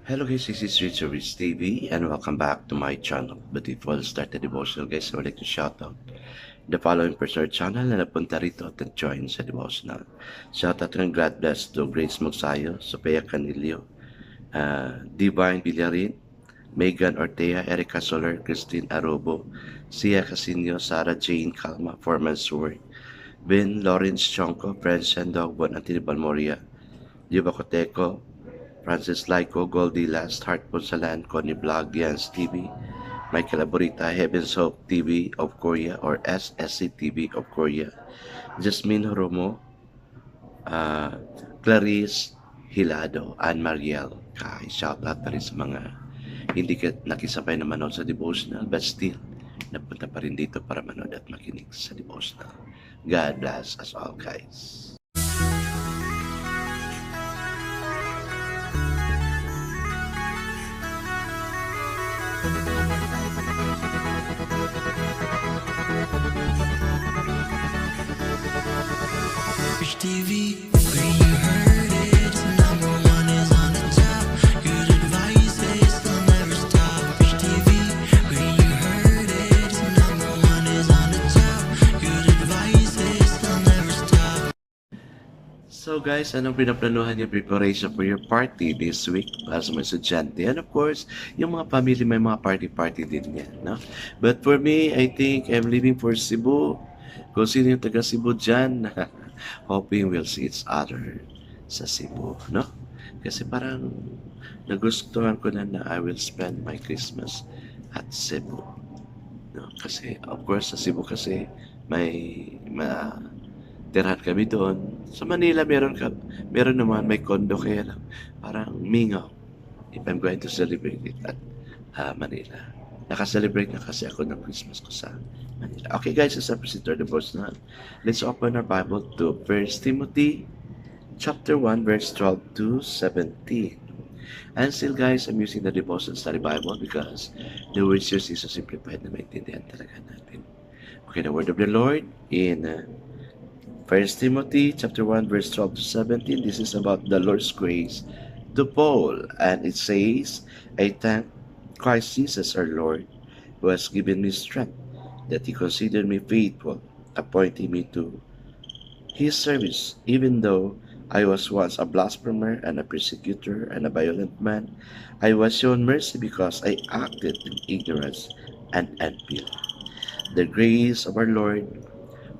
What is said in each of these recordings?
Hello guys, this is Richard Rich TV and welcome back to my channel. But before I start the devotional guys, I would like to shout out the following personal channel na napunta rito at nag-join sa devotional. Shout out and God bless to Grace Magsayo, Sophia Canilio, Divine Villarin, Megan Ortea, Erica Soler, Christine Arobo, Sia Casinio, Sarah Jane Calma, Foreman Sword, Ben Lawrence Chonko, French Sendog, Bon Antini Balmoria, Diva Coteco, Francis Laico, Goldie Last, Heart Ponsalan, Connie Vlog, Jans TV, Michael Aborita, Heaven's Hope TV of Korea or SSC TV of Korea, Jasmine Romo, uh, Clarice Hilado, Anne Mariel, shout out pa rin sa mga hindi nakisabay na manood sa devotional but still napunta pa rin dito para manood at makinig sa devotional. God bless us all guys. Rich TV, where you heard it, number one is on the top. Good advice is they'll never stop. Rich TV, where you heard it, number one is on the top. Good advice is they'll never stop. So guys, anong pinaplanuhan yung preparation for your party this week para sa mga estudyante? And of course, yung mga family may mga party-party din yan, no? But for me, I think I'm leaving for Cebu. Kung sino yung taga Cebu dyan, hoping we'll see each other sa Cebu, no? Kasi parang nagustuhan ko na I will spend my Christmas at Cebu. No? Kasi, of course, sa Cebu kasi may tirahan kami doon. Sa Manila, meron naman, may condo kaya lang. Parang mingaw if I'm going to celebrate it at Manila. Nakaselebrate na kasi ako ng Christmas ko sa Manila. Okay guys, as a presenter devotional, let's open our Bible to 1 Timothy chapter 1 verse 12 to 17. And still guys, I'm using the devotional study Bible because the words here is so simplified na maintindihan talaga natin. Okay, the word of the Lord in 1 Timothy chapter 1 verse 12 to 17. This is about the Lord's grace to Paul, and it says, I thank Christ Jesus our Lord, who has given me strength, that he considered me faithful, appointing me to his service, even though I was once a blasphemer and a persecutor and a violent man. I was shown mercy because I acted in ignorance and unbelief. The grace of our Lord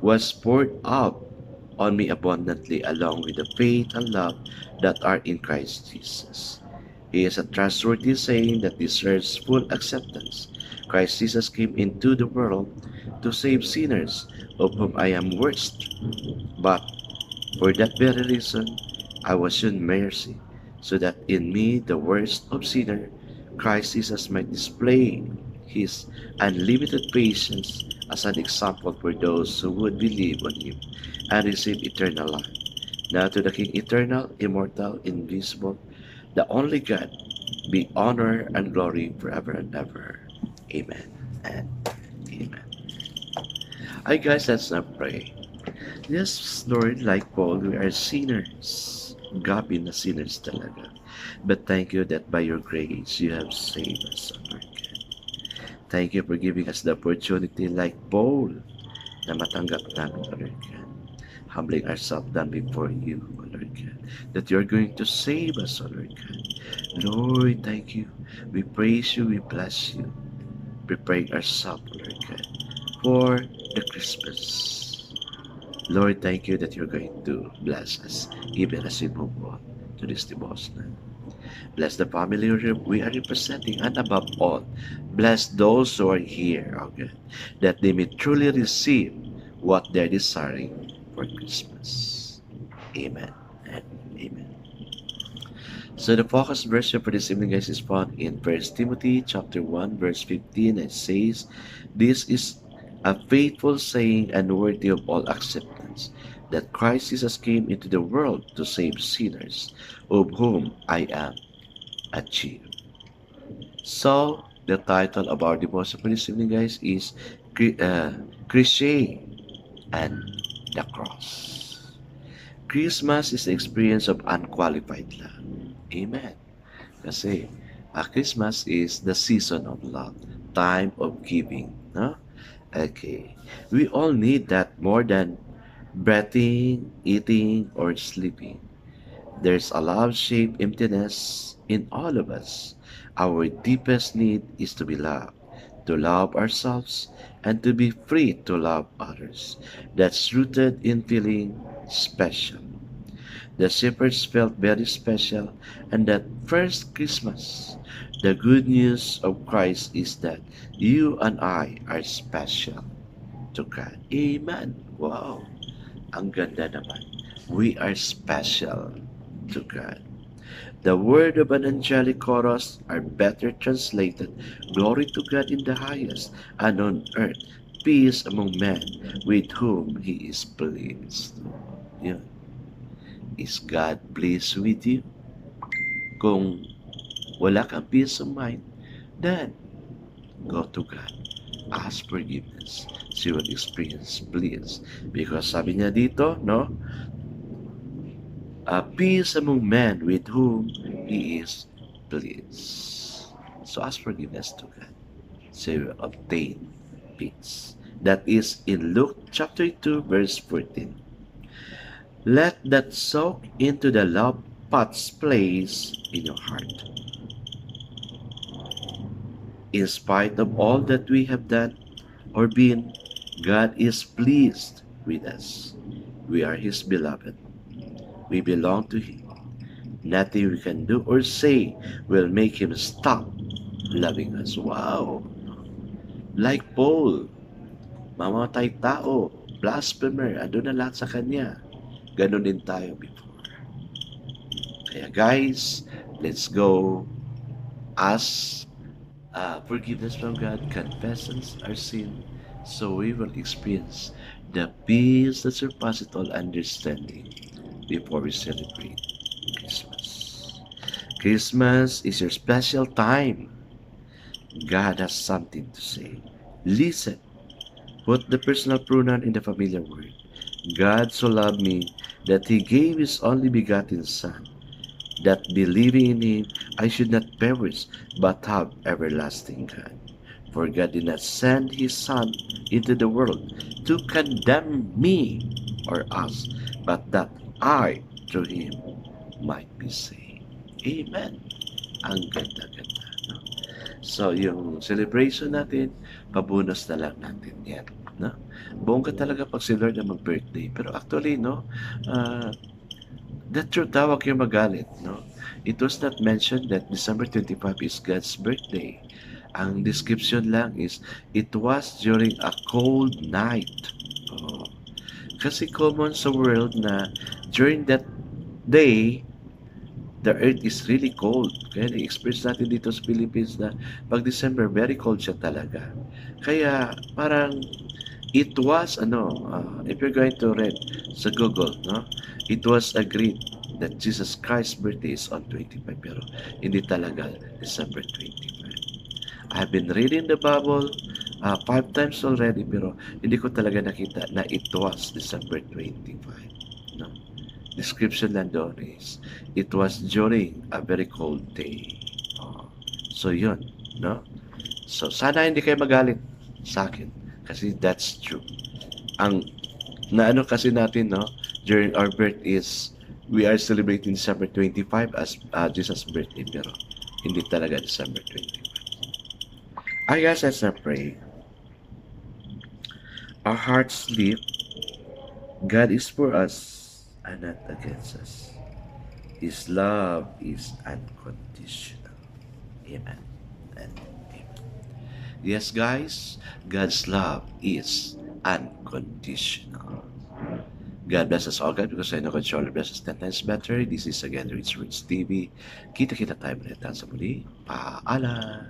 was poured out on me abundantly, along with the faith and love that are in Christ Jesus. He is a trustworthy saying that deserves full acceptance. Christ Jesus came into the world to save sinners, of whom I am worst. But for that very reason, I was shown mercy, so that in me, the worst of sinner, Christ Jesus might display his unlimited patience as an example for those who would believe on him and receive eternal life. Now to the King, eternal, immortal, invisible, the only God, be honor and glory forever and ever. Amen and amen. Hi guys, let's now pray. Yes, Lord, like Paul, we are sinners. Gabi na sinners talaga. But thank you that by your grace, you have saved us, O Lord God. Thank you for giving us the opportunity like Paul na matanggap namin, O Lord God. Humbling ourselves down before you, O Lord God, that you're going to save us, O Lord God. Lord, thank you. We praise you, we bless you. Preparing ourselves, O Lord God, for the Christmas. Lord, thank you that you're going to bless us even as we move on to this devotional. Bless the family we are representing, and above all, bless those who are here, oh God, that they may truly receive what they're desiring for Christmas. Amen and amen. So the focus verse for this evening, guys, is found in 1 Timothy chapter 1 verse 15. It says, this is a faithful saying and worthy of all acceptance, that Christ Jesus came into the world to save sinners, of whom I am a chief. So the title of our devotion for this evening, guys, is Christ and the Cross. Christmas is the experience of unqualified love. Amen. Kasi Christmas is the season of love, time of giving, no? Okay. We all need that more than breathing, eating, or sleeping. There's a love-shaped emptiness in all of us. Our deepest need is to be loved, to love ourselves, and to be free to love others. That's rooted in feeling special. The shepherds felt very special, and that first Christmas, the good news of Christ is that you and I are special to God. Amen. Wow. Ang ganda naman. We are special to God. The word of an angelic chorus are better translated, Glory to God in the highest, and on earth, peace among men with whom He is pleased. Yun. Is God pleased with you? Kung wala kang peace of mind, then go to God. Ask forgiveness. She will experience bliss. Because sabi niya dito, no? Peace among men with whom He is pleased. So ask forgiveness to God. So you will obtain peace. That is in Luke chapter 2 verse 14. Let that soak into the love pot's place in your heart. In spite of all that we have done or been, God is pleased with us. We are His beloved. We belong to Him. Nothing we can do or say will make Him stop loving us. Wow! Like Paul, mamatay tao, blasphemer, ando na lahat sa Kanya. Ganon din tayo before. Kaya guys, let's go ask forgiveness from God, confess our sin, so we will experience the peace that surpasses all understanding before we celebrate Christmas. Christmas is your special time. God has something to say. Listen. Put the personal pronoun in the familiar word. God so loved me that He gave His only begotten Son, that believing in Him I should not perish, but have everlasting life. For God did not send His Son into the world to condemn me or us, but that I, through Him, might be saved. Amen. Ang ganda-ganda. No? So, yung celebration natin, pabunos na lang natin yan. No? Buong ka talaga pag si Lord na mag-birthday. Pero actually, no, the truth daw, huwag kayo magalit, no? It was not mentioned that December 25 is God's birthday. Ang description lang is, it was during a cold night. Oh. Kasi common sa world na during that day, the earth is really cold. Kaya na-experience natin dito sa Philippines na pag December, very cold siya talaga. Kaya parang it was, if you're going to read sa Google, no? It was agreed that Jesus Christ's birthday is on 25, pero hindi talaga December 25. I have been reading the Bible 5 times already, pero hindi ko talaga nakita na it was December 25. No? Description lang doon is, it was during a very cold day. Oh. So yun, no? So sana hindi kayo magalit sa akin, kasi that's true. Ang naano kasi natin, no, during our birth is, we are celebrating December 25 as Jesus' birthday, pero hindi talaga December 25. I guess as I pray, our hearts sleep, God is for us and not against us. His love is unconditional. Amen and amen. Yes, guys, God's love is unconditional. God bless us all, God, because I know God surely bless us 10 times better. This is again Rich Rich TV. Kita-kita tayo ulit sa muli. Paalam!